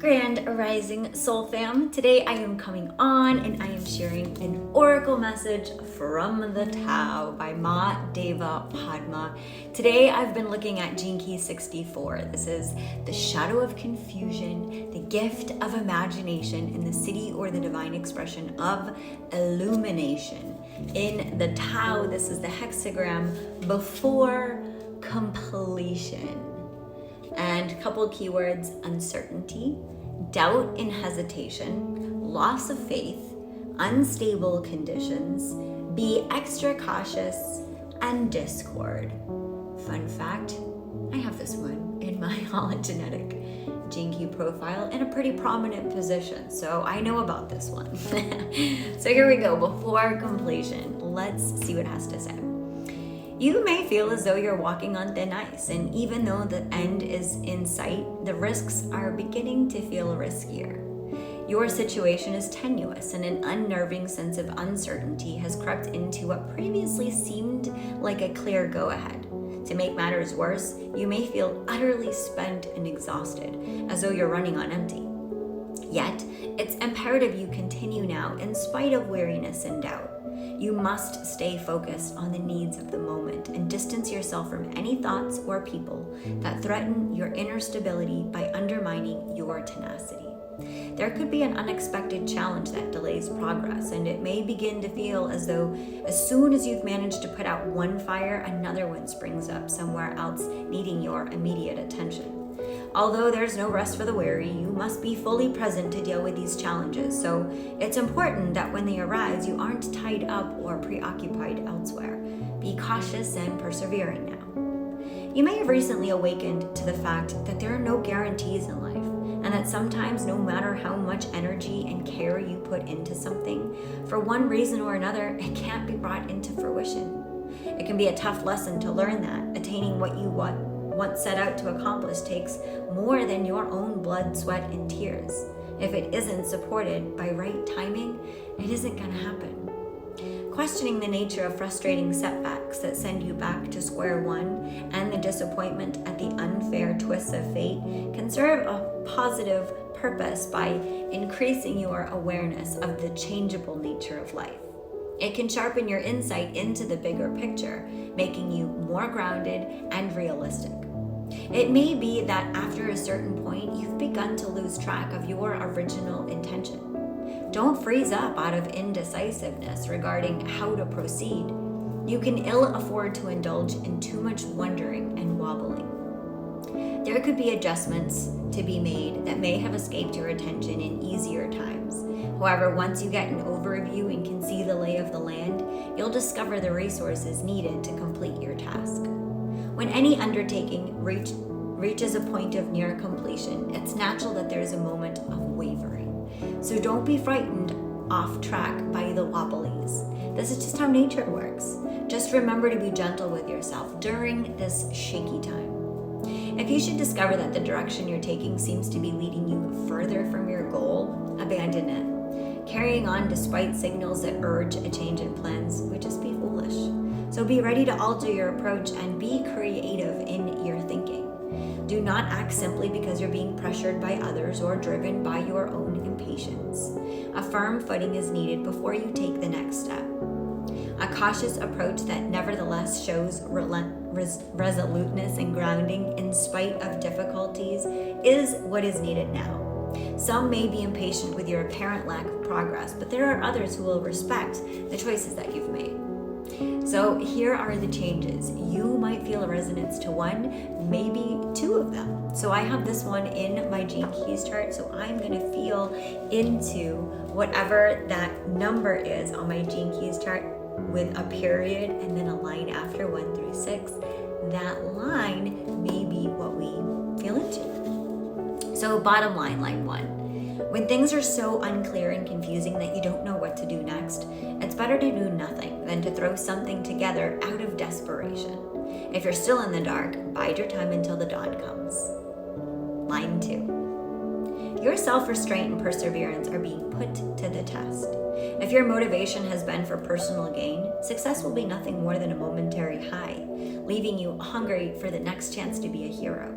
Grand Rising Soul Fam. Today I am coming on and I am sharing an oracle message from the Tao by Ma Deva Padma. Today I've been looking at Gene Key 64. This is the shadow of confusion, the gift of imagination, and the city or the divine expression of illumination. In the Tao, this is the hexagram before completion. And a couple of keywords: uncertainty, doubt and hesitation, loss of faith, unstable conditions, be extra cautious, and discord. Fun fact, I have this one in my hologenetic Gene Key profile in a pretty prominent position, so I know about this one. So here we go, before completion. Let's see what it has to say. You may feel as though you're walking on thin ice, and even though the end is in sight, the risks are beginning to feel riskier. Your situation is tenuous, and an unnerving sense of uncertainty has crept into what previously seemed like a clear go-ahead. To make matters worse, you may feel utterly spent and exhausted, as though you're running on empty. Yet, it's imperative you continue now in spite of weariness and doubt. You must stay focused on the needs of the moment and distance yourself from any thoughts or people that threaten your inner stability by undermining your tenacity. There could be an unexpected challenge that delays progress, and it may begin to feel as though as soon as you've managed to put out one fire, another one springs up somewhere else, needing your immediate attention. Although there's no rest for the weary, you must be fully present to deal with these challenges, so it's important that when they arise, you aren't tied up or preoccupied elsewhere. Be cautious and persevering now. You may have recently awakened to the fact that there are no guarantees in life, and that sometimes no matter how much energy and care you put into something, for one reason or another, it can't be brought into fruition. It can be a tough lesson to learn that attaining what you once set out to accomplish takes more than your own blood, sweat, and tears. If it isn't supported by right timing, it isn't going to happen. Questioning the nature of frustrating setbacks that send you back to square one and the disappointment at the unfair twists of fate can serve a positive purpose by increasing your awareness of the changeable nature of life. It can sharpen your insight into the bigger picture, making you more grounded and realistic. It may be that after a certain point, you've begun to lose track of your original intention. Don't freeze up out of indecisiveness regarding how to proceed. You can ill afford to indulge in too much wondering and wobbling. There could be adjustments to be made that may have escaped your attention in easier times. However, once you get an overview and can see the lay of the land, you'll discover the resources needed to complete your task. When any undertaking reaches a point of near completion, it's natural that there's a moment of wavering. So don't be frightened off track by the wobblies. This is just how nature works. Just remember to be gentle with yourself during this shaky time. If you should discover that the direction you're taking seems to be leading you further from your goal, abandon it. Carrying on despite signals that urge a change in plans would just be foolish. So be ready to alter your approach and be creative in your thinking. Do not act simply because you're being pressured by others or driven by your own impatience. A firm footing is needed before you take the next step. A cautious approach that nevertheless shows resoluteness and grounding in spite of difficulties is what is needed now. Some may be impatient with your apparent lack of progress, but there are others who will respect the choices that you've made. So here are the changes. You might feel a resonance to one, maybe two of them. So I have this one in my Gene Keys chart, so I'm going to feel into whatever that number is on my Gene Keys chart with a period and then a line after 1 through 6. That line may be what we feel into. So bottom line, line 1. When things are so unclear and confusing that you don't know what to do next, it's better to do nothing than to throw something together out of desperation. If you're still in the dark, bide your time until the dawn comes. Line 2. Your self-restraint and perseverance are being put to the test. If your motivation has been for personal gain, success will be nothing more than a momentary high, leaving you hungry for the next chance to be a hero.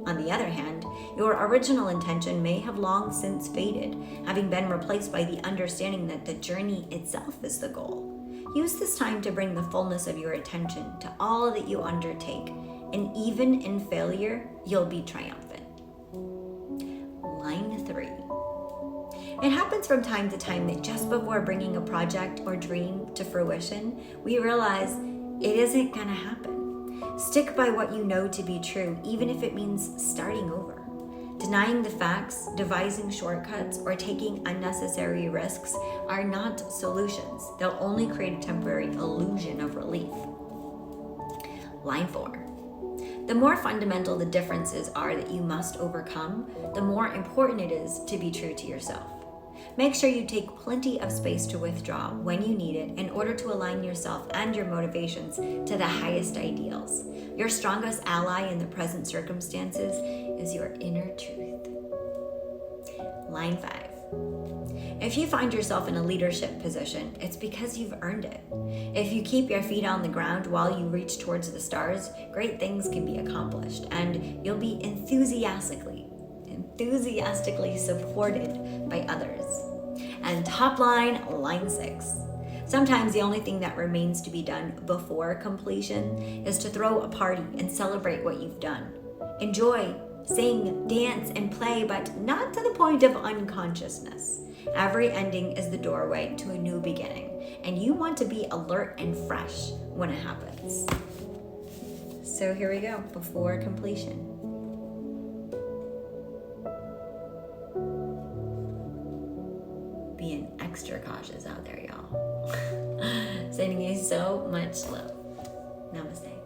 On the other hand, your original intention may have long since faded, having been replaced by the understanding that the journey itself is the goal. Use this time to bring the fullness of your attention to all that you undertake, and even in failure, you'll be triumphant. Line 3. It happens from time to time that just before bringing a project or dream to fruition, we realize it isn't gonna happen. Stick by what you know to be true, even if it means starting over. Denying the facts, devising shortcuts, or taking unnecessary risks are not solutions. They'll only create a temporary illusion of relief. Line 4. The more fundamental the differences are that you must overcome, the more important it is to be true to yourself. Make sure you take plenty of space to withdraw when you need it in order to align yourself and your motivations to the highest ideals. Your strongest ally in the present circumstances is your inner truth. Line 5. If you find yourself in a leadership position, it's because you've earned it. If you keep your feet on the ground while you reach towards the stars, great things can be accomplished, and you'll be enthusiastically supported by others. And top line, line 6. Sometimes the only thing that remains to be done before completion is to throw a party and celebrate what you've done. Enjoy, sing, dance, and play, but not to the point of unconsciousness. Every ending is the doorway to a new beginning, and you want to be alert and fresh when it happens. So here we go, before completion. Being extra cautious out there, y'all. Sending you so much love. Namaste.